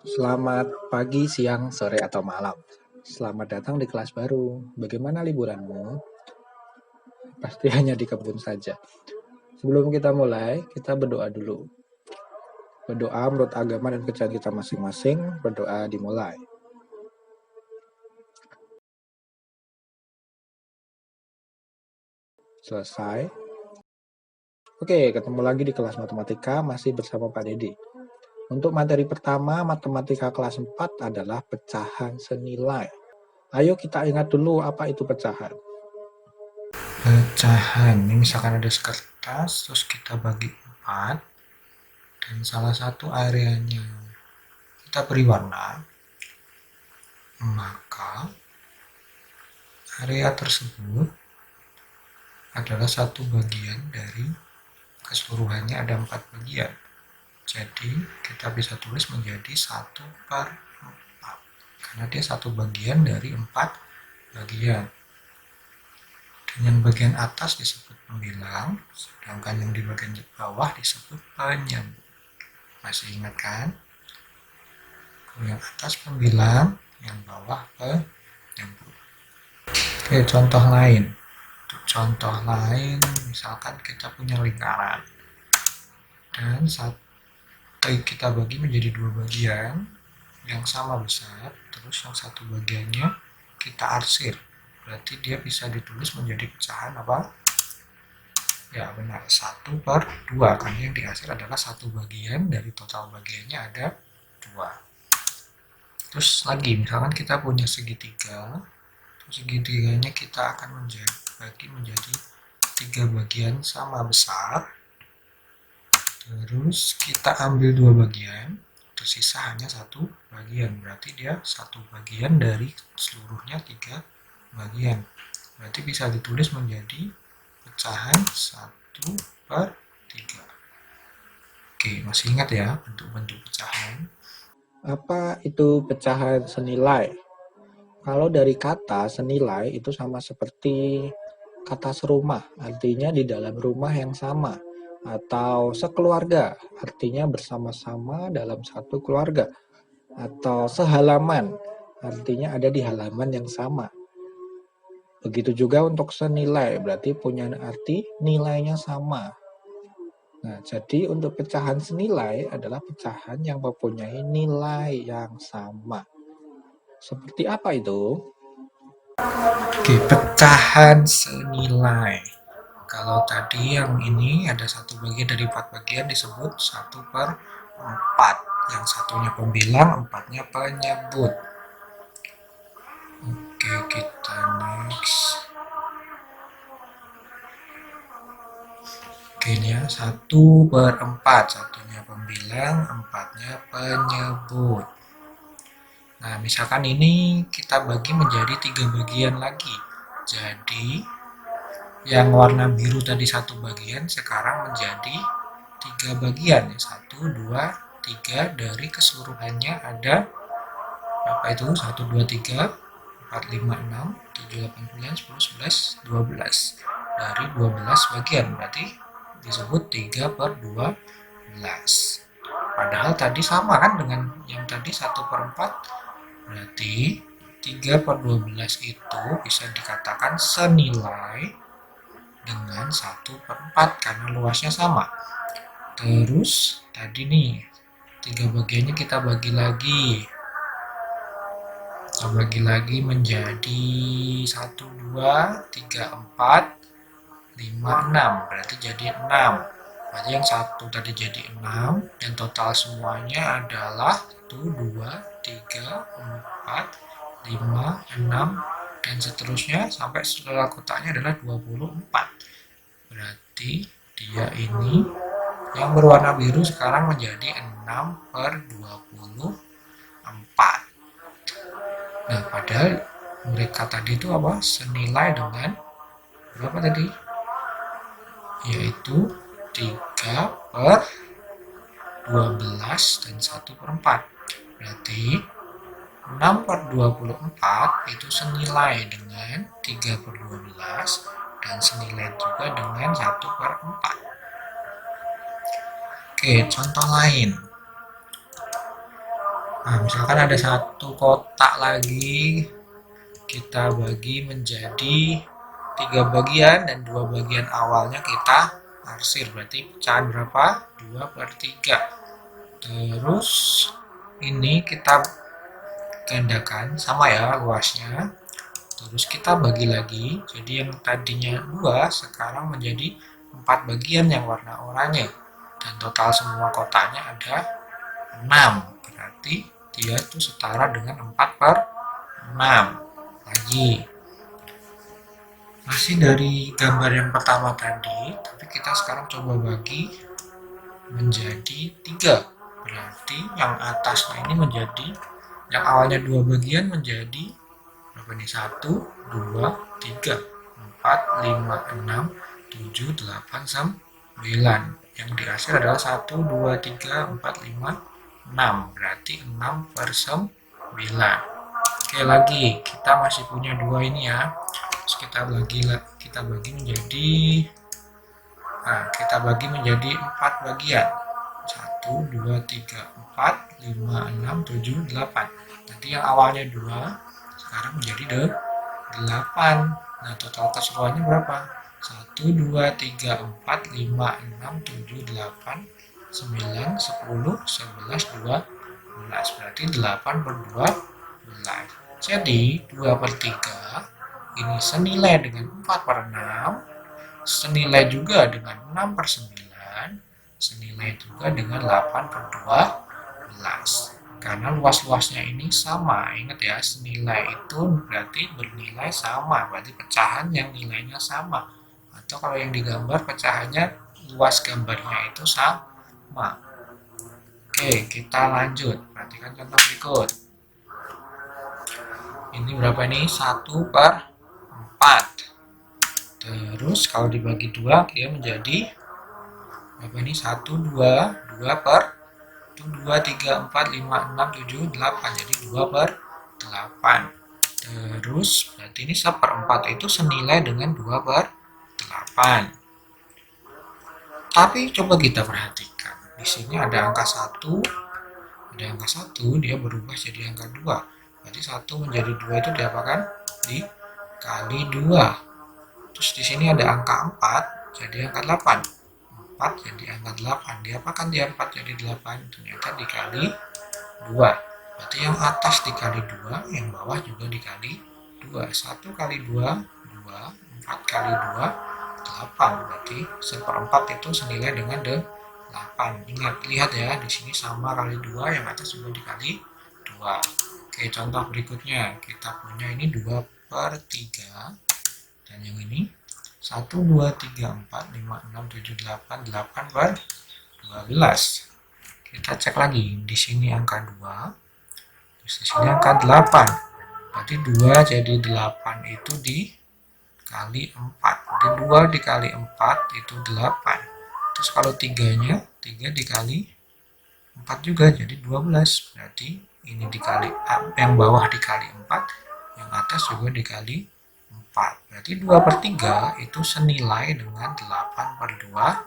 Selamat pagi, siang, sore, atau malam. Selamat datang di kelas baru. Bagaimana liburanmu? Pasti hanya di kebun saja. Sebelum kita mulai, kita berdoa dulu. Berdoa menurut agama dan kepercayaan kita masing-masing. Berdoa dimulai. Selesai. Oke, ketemu lagi di kelas matematika, masih bersama Pak Dedi. Untuk materi pertama, matematika kelas 4 adalah pecahan senilai. Ayo kita ingat dulu apa itu pecahan. Pecahan, ini misalkan ada sekertas, terus kita bagi 4, dan salah satu areanya kita beri warna, maka area tersebut adalah satu bagian dari keseluruhannya, ada 4 bagian. Jadi kita bisa tulis menjadi 1/4, karena dia satu bagian dari 4 bagian. Dengan bagian atas disebut pembilang, sedangkan yang di bagian bawah disebut penyambut. Masih ingat kan? Yang atas pembilang, yang bawah penyambut. Oke, contoh lain. Untuk contoh lain, misalkan kita punya lingkaran dan kita bagi menjadi 2 bagian yang sama besar, terus yang satu bagiannya kita arsir. Berarti dia bisa ditulis menjadi pecahan apa? Ya benar, 1/2, karena yang diarsir adalah satu bagian, dari total bagiannya ada 2. Terus lagi, misalkan kita punya segitiga, segitiganya kita akan bagi menjadi 3 bagian sama besar, terus kita ambil 2 bagian, tersisa hanya 1 bagian, berarti dia 1 bagian dari seluruhnya 3 bagian, berarti bisa ditulis menjadi pecahan 1/3. Oke, masih ingat ya bentuk-bentuk pecahan? Apa itu pecahan senilai? Kalau dari kata senilai itu sama seperti kata serumah, artinya di dalam rumah yang sama, atau sekeluarga, artinya bersama-sama dalam satu keluarga, atau sehalaman, artinya ada di halaman yang sama. Begitu juga untuk senilai, berarti punya arti nilainya sama. Nah, jadi untuk pecahan senilai adalah pecahan yang mempunyai nilai yang sama. Seperti apa itu? Oke, pecahan senilai. Kalau tadi yang ini ada satu bagian dari 4 bagian disebut 1/4. Yang satunya pembilang, 4-nya penyebut. Oke, kita next. Oke, ini ya, 1/4. Satunya pembilang, 4-nya penyebut. Nah, misalkan ini kita bagi menjadi 3 bagian lagi. Jadi, yang warna biru tadi satu bagian, sekarang menjadi 3 bagian. 1, 2, 3, dari keseluruhannya ada berapa itu? 1, 2, 3, 4, 5, 6, 7, 8, 9, 10, 11, 12. Dari 12 bagian, berarti disebut 3/12. Padahal tadi sama kan dengan yang tadi 1/4, berarti 3/12 itu bisa dikatakan senilai dengan 1/4 karena luasnya sama. Terus tadi nih 3 bagiannya kita bagi lagi. Kita bagi lagi menjadi 1, 2, 3, 4, 5, 6. Berarti jadi 6. Berarti yang satu tadi jadi 6. Dan total semuanya adalah 1, 2, 3, 4, 5, 6. Dan seterusnya sampai setelah kotaknya adalah 24. Berarti dia ini yang berwarna biru sekarang menjadi 6/24. Nah, padahal mereka tadi itu apa? Senilai dengan berapa tadi? Yaitu 3/12 dan 1/4. Berarti 6/24 itu senilai dengan 3/12 dan senilai juga dengan 1/4. Oke, contoh lain. Nah, misalkan ada satu kotak lagi, kita bagi menjadi 3 bagian dan 2 bagian awalnya kita arsir. Berarti pecahan berapa? 2/3. Terus ini kita gandakan sama ya luasnya. Terus kita bagi lagi. Jadi yang tadinya 2 sekarang menjadi 4 bagian yang warna oranye. Dan total semua kotaknya ada 6. Berarti dia itu setara dengan 4/6. Lagi. Masih dari gambar yang pertama tadi, tapi kita sekarang coba bagi menjadi 3. Berarti yang atasnya ini menjadi, yang awalnya 2 bagian menjadi berapa nih? 1, 2, 3, 4, 5, 6, 7, 8, 9. Yang dihasil adalah 1, 2, 3, 4, 5, 6. Berarti 6/9. Oke, lagi kita masih punya 2 ini ya. Terus kita bagi menjadi, nah, kita bagi menjadi 4 bagian. 1, 2, 3, 4, 5, 6, 7, 8. Nanti yang awalnya 2 sekarang menjadi 8. Nah, total keseluruhannya berapa? 1, 2, 3, 4, 5, 6, 7, 8, 9, 10, 11, 12. Berarti 8/12. Jadi 2/3 ini senilai dengan 4/6, senilai juga dengan 6/9, senilai juga dengan 8/12. Karena luas-luasnya ini sama. Ingat ya, senilai itu berarti bernilai sama, berarti pecahan yang nilainya sama. Atau kalau yang digambar pecahannya, luas gambarnya itu sama. Oke, kita lanjut. Perhatikan contoh berikut. Ini berapa nih? 1/4. Terus kalau dibagi 2 dia menjadi berapa ini? 1, 2, 2 per 2, 3, 4, 5, 6, 7, 8. Jadi 2/8. Terus berarti ini 1/4 itu senilai dengan 2/8. Tapi coba kita perhatikan. Di sini ada angka 1, dia berubah jadi angka 2. Berarti 1 menjadi 2 itu diapakan? Dikali 2. Terus di sini ada angka 4, jadi angka 8. 4 jadi angka 8. Diapakan dia 4 jadi 8? Ternyata dikali 2. Berarti yang atas dikali 2, yang bawah juga dikali 2. 1 kali 2, 2. 4 kali 2, 8. Berarti 1/4 itu senilai dengan 8. Ingat, lihat ya, di sini sama kali 2, yang atas juga dikali 2. Oke, contoh berikutnya. Kita punya ini 2/3. Dan yang ini 1, 2, 3, 4, 5, 6, 7, 8, 8/12. Kita cek lagi. Di sini angka 2. Terus di sini angka 8. Berarti 2 jadi 8 itu dikali 4. Jadi 2 dikali 4 itu 8. Terus kalau 3-nya, 3 dikali 4 juga jadi 12. Berarti ini dikali, yang bawah dikali 4, yang atas juga dikali 4. Berarti 2/3 itu senilai dengan 8/12.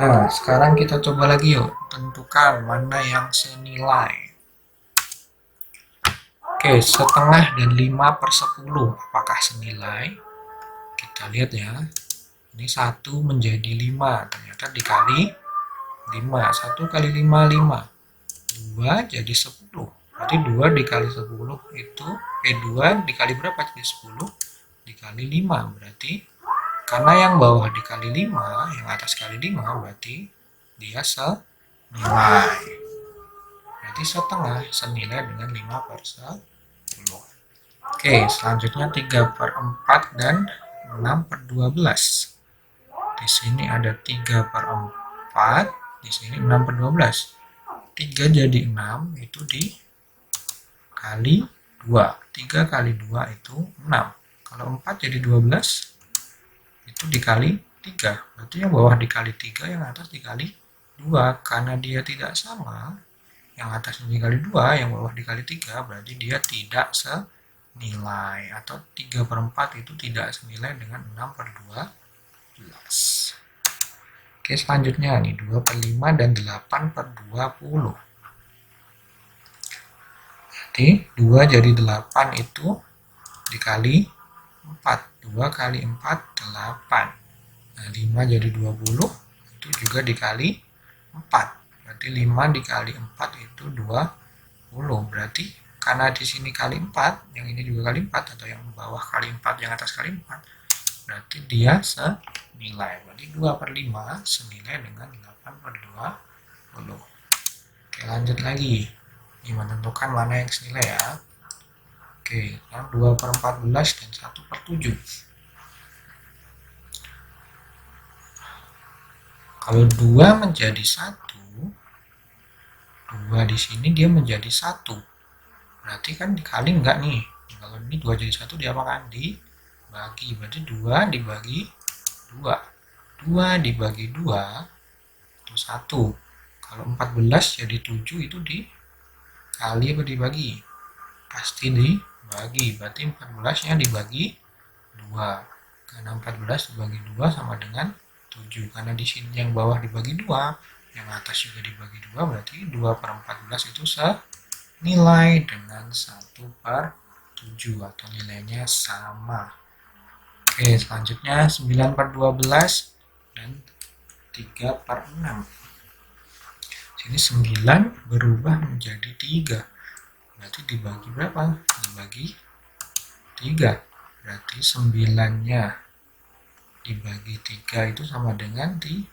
Nah, sekarang kita coba lagi yuk. Tentukan mana yang senilai. Oke, setengah dan 5/10. Apakah senilai? Kita lihat ya. Ini 1 menjadi 5. Ternyata dikali 5. 1 kali 5, 5. 2 jadi 10. Berarti 2 dikali 10 itu, 2 dikali berapa? Jadi 10 dikali 5. Berarti karena yang bawah dikali 5, yang atas kali 5, berarti dia senilai. Berarti setengah senilai dengan 5/10. Oke, selanjutnya 3/4 dan 6/12. Di sini ada 3/4, di sini 6/12. 3 jadi 6 itu dikali 2. 3 kali 2 itu 6. Kalau 4 jadi 12, itu dikali 3. Berarti yang bawah dikali 3, yang atas dikali 2. Karena dia tidak sama, yang atas dikali 2, yang bawah dikali 3, berarti dia tidak senilai. Atau 3/4 itu tidak senilai dengan 6/12. Oke, selanjutnya nih 2 per 5 dan 8 per 20. Jadi 2 jadi 8 itu dikali 4. 2 kali 4, 8. Nah, 5 jadi 20, itu juga dikali 4. Berarti 5 dikali 4 itu 20. Berarti karena di sini kali 4, yang ini juga kali 4, atau yang bawah kali 4, yang atas kali 4, berarti dia senilai. Berarti 2 per 5 senilai dengan 8 per 20. Oke, lanjut lagi. Ini menentukan mana yang senilai ya. Oke, yang 2 per 14 dan 1 per 7. Kalau 2 menjadi 1, 2 di sini dia menjadi 1. Berarti kan dikali enggak nih. Kalau ini 2 jadi 1 diapakan? Dibagi. Berarti 2 dibagi 2. 2 dibagi 2 itu 1. Kalau 14 jadi 7 itu dikali apa dibagi? Pasti dibagi. Berarti 14-nya dibagi 2. Karena 14 dibagi 2 sama dengan 7. Karena di sini yang bawah dibagi 2, yang atas juga dibagi 2, berarti 2 per 14 itu senilai dengan 1 per 7 atau nilainya sama. Oke, selanjutnya 9 per 12 dan 3 per 6. Sini 9 berubah menjadi 3. Berarti dibagi berapa? Dibagi 3. Berarti 9-nya dibagi 3 itu sama dengan 3.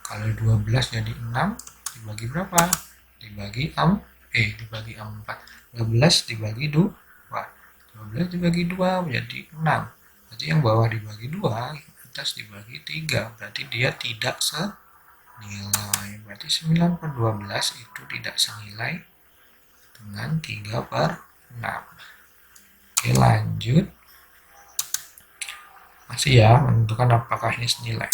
Kalau 12 jadi 6, dibagi berapa? Dibagi 4. 12 dibagi 2. 12 dibagi 2 menjadi 6. Berarti yang bawah dibagi 2, atas dibagi 3. Berarti dia tidak senilai. Berarti 9 per 12 itu tidak senilai dengan 3 per 6. Oke, lanjut. Masih ya, menentukan apakah ini senilai.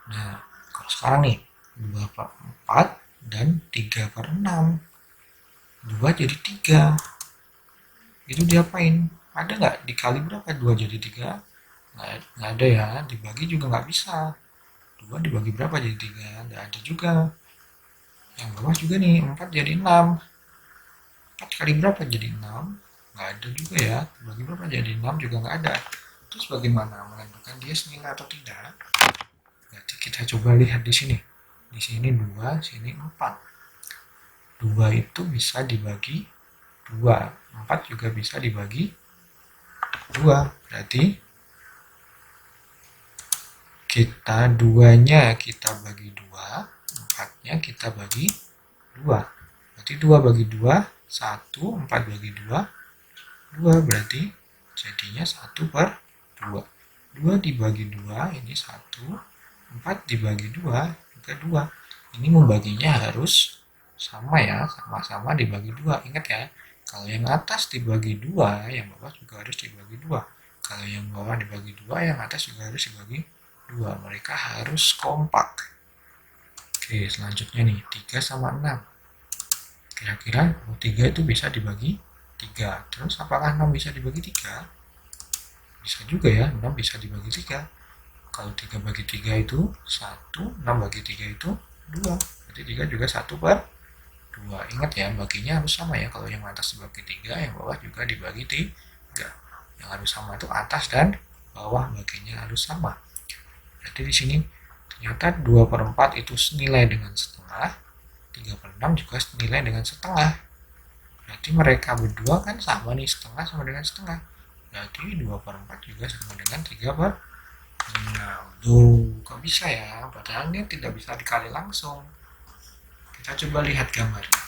Nah, kalau sekarang nih, 2 per 4 dan 3 per 6. 2 jadi 3. Itu diapain? Ada nggak? Dikali berapa? 2 jadi 3? Nggak ada ya. Dibagi juga nggak bisa. 2 dibagi berapa jadi 3? Nggak ada juga. Yang bawah juga nih, 4 jadi 6. 4 kali berapa jadi 6? Nggak ada juga ya. Dibagi berapa jadi 6 juga nggak ada. Terus bagaimana menentukan dia senilai atau tidak? Berarti kita coba lihat di sini. Di sini 2, sini 4. 2 itu bisa dibagi 2. 4 juga bisa dibagi 2. Berarti kita 2-nya kita bagi 2, 4-nya kita bagi 2. Berarti 2 bagi 2, 1, 4 bagi 2, 2. Berarti jadinya 1 per 2. 2 dibagi 2, ini 1. 4 dibagi 2, juga 2. Ini membaginya harus sama ya, sama-sama dibagi 2. Ingat ya, kalau yang atas dibagi 2, yang bawah juga harus dibagi 2. Kalau yang bawah dibagi 2, yang atas juga harus dibagi 2. Mereka harus kompak. Oke, selanjutnya nih, 3 sama 6. Kira-kira 3 itu bisa dibagi 3. Terus apakah 6 bisa dibagi 3? Bisa juga ya, 6 bisa dibagi 3. Kalau 3 bagi 3 itu 1, 6 bagi 3 itu 2. Berarti 3 juga 1 per 2. Ingat ya, baginya harus sama ya. Kalau yang atas dibagi 3, yang bawah juga dibagi 3. Yang harus sama itu atas dan bawah, baginya harus sama. Jadi di sini ternyata 2 per 4 itu senilai dengan setengah. 3 per 6 juga senilai dengan setengah. Berarti mereka berdua kan sama nih, setengah sama dengan setengah. Berarti 2 per 4 juga sama dengan 3 per 6. Tuh, kok bisa ya? Padahal ini tidak bisa dikali langsung. Kita coba lihat gambarnya.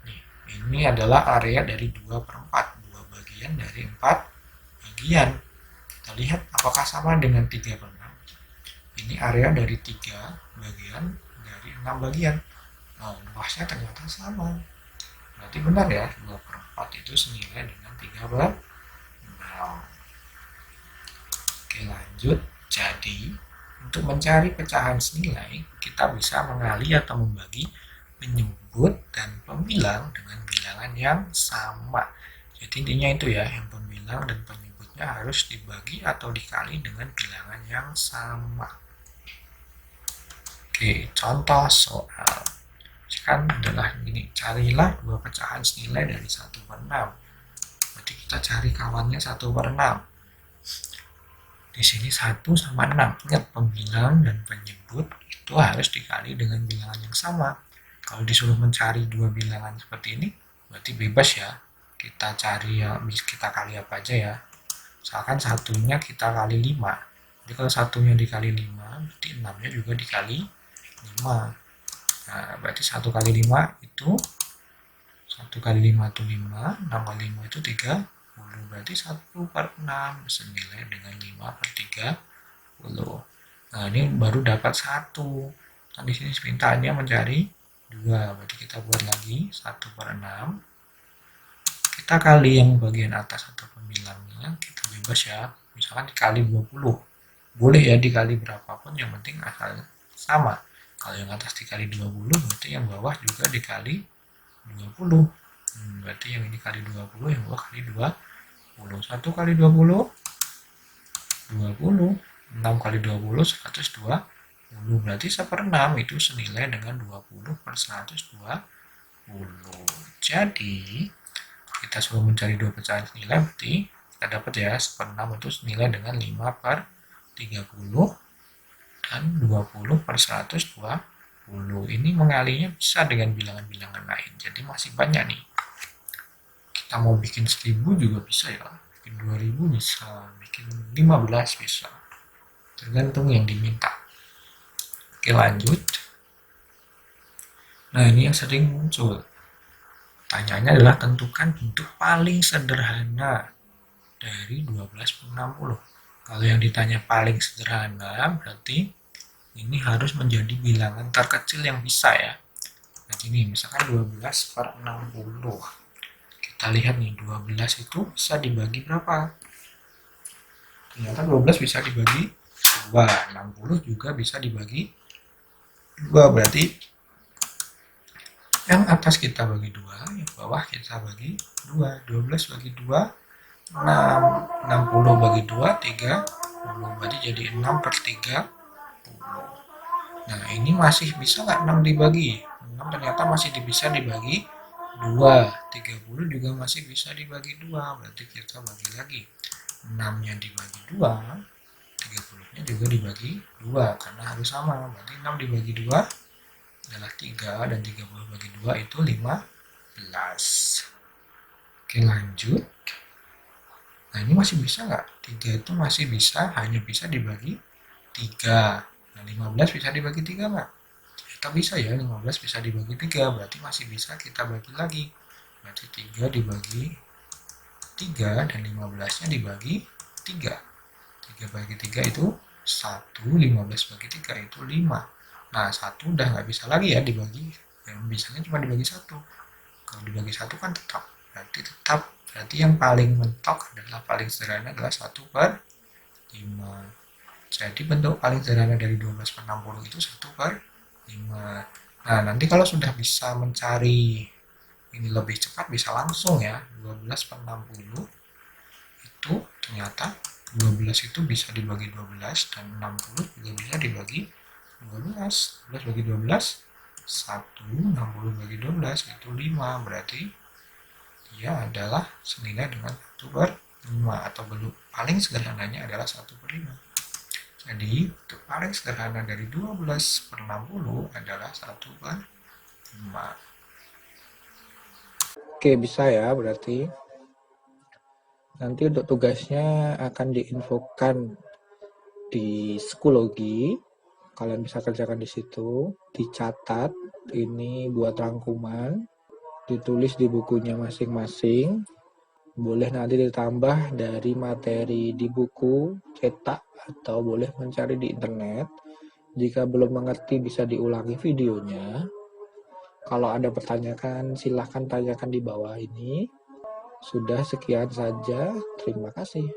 Nih, ini adalah area dari 2 per 4. 2 bagian dari 4 bagian. Kita lihat apakah sama dengan 3 per 6. Ini area dari 3 bagian dari 6 bagian. Nah, luasnya ternyata sama. Berarti benar ya, 2 per 4 itu senilai dengan 3 per 6. Oke, lanjut. Jadi, untuk mencari pecahan senilai, kita bisa mengali atau membagi penyebut dan pembilang dengan bilangan yang sama. Jadi intinya itu ya, yang pembilang dan penyebutnya harus dibagi atau dikali dengan bilangan yang sama. Oke, contoh soal. Kan adalah ini, carilah dua pecahan senilai dari 1/6. Berarti kita cari kawannya 1/6. Di sini 1 sama 6. Ingat, pembilang dan penyebut itu harus dikali dengan bilangan yang sama. Kalau disuruh mencari dua bilangan seperti ini, berarti bebas ya. Kita cari ya, kita kali apa aja ya. Misalkan satunya kita kali 5. Jadi kalau satunya dikali 5, berarti 6-nya juga dikali 5. Nah, berarti 1 kali 5 itu 1 kali 5 itu 5, 6 kali 5 itu 30. Berarti 1/6 senilai dengan 5/30. Nah, ini baru dapat 1. Nah, di sini perintahnya mencari 2. Berarti kita buat lagi 1/6. Kita kali yang bagian atas atau pembilangnya, kita bebas ya. Misalkan dikali 20. Boleh ya dikali berapapun, yang penting asal sama. Kalau yang atas dikali 20, berarti yang bawah juga dikali 20. Berarti yang ini kali 20, yang bawah kali 20. 1 kali 20, 20. 6 kali 20, 120. Berarti 1/6 itu senilai dengan 20/120. Jadi, kita suruh mencari dua pecahan senilai, berarti kita dapat ya 1/6 itu senilai dengan 5/30 dan 20/120. Ini mengalinya bisa dengan bilangan-bilangan lain, jadi masih banyak nih. Kita mau bikin 1000 juga bisa ya, bikin 2000 bisa, bikin 15 bisa, tergantung yang diminta. Oke, lanjut. Nah, ini yang sering muncul. Pertanyaannya adalah tentukan bentuk paling sederhana dari 12/60. Kalau yang ditanya paling sederhana, berarti ini harus menjadi bilangan terkecil yang bisa ya. Jadi ini misalkan 12/60. Kita lihat nih, 12 itu bisa dibagi berapa? Ternyata 12 bisa dibagi 2, 60 juga bisa dibagi 2. Berarti yang atas kita bagi 2, yang bawah kita bagi 2. 12 bagi 2, 6. 60 bagi 2, 30. Berarti jadi 6/30. Nah, ini masih bisa nggak 6 dibagi? 6 ternyata masih bisa dibagi 2. 30 juga masih bisa dibagi 2. Berarti kita bagi lagi. 6-nya dibagi 2, 30-nya juga dibagi 2. Karena harus sama. Berarti 6 dibagi 2 adalah 3, dan 30 bagi 2 itu 15. Oke, lanjut. Nah, ini masih bisa nggak? 3 itu masih bisa, hanya bisa dibagi 3. Nah, 15 bisa dibagi 3 nggak? Kita bisa ya, 15 bisa dibagi 3, berarti masih bisa kita bagi lagi. Berarti 3 dibagi 3, dan 15-nya dibagi 3. 3 bagi 3 itu 1, 15 bagi 3 itu 5. Nah, 1 udah nggak bisa lagi ya dibagi, yang bisanya cuma dibagi 1. Kalau dibagi 1 kan tetap, berarti yang paling mentok adalah paling sederhana adalah 1/5. Jadi bentuk paling sederhana dari 12/60 itu 1/5. Nah, nanti kalau sudah bisa mencari ini lebih cepat, bisa langsung ya. 12/60 itu ternyata 12 itu bisa dibagi 12, dan 60 juga bisa dibagi 12. 12 bagi 12, 1. 60 bagi 12 itu 5. Berarti dia adalah senilai dengan 1/5, atau belum paling sederhananya adalah 1/5. Jadi, untuk paling sederhana dari 12/60 adalah 1/5. Oke, bisa ya berarti. Nanti untuk tugasnya akan diinfokan di Schoology. Kalian bisa kerjakan di situ. Dicatat, ini buat rangkuman. Ditulis di bukunya masing-masing. Boleh nanti ditambah dari materi di buku, cetak, atau boleh mencari di internet. Jika belum mengerti bisa diulangi videonya. Kalau ada pertanyaan, silahkan tanyakan di bawah ini. Sudah sekian saja, terima kasih.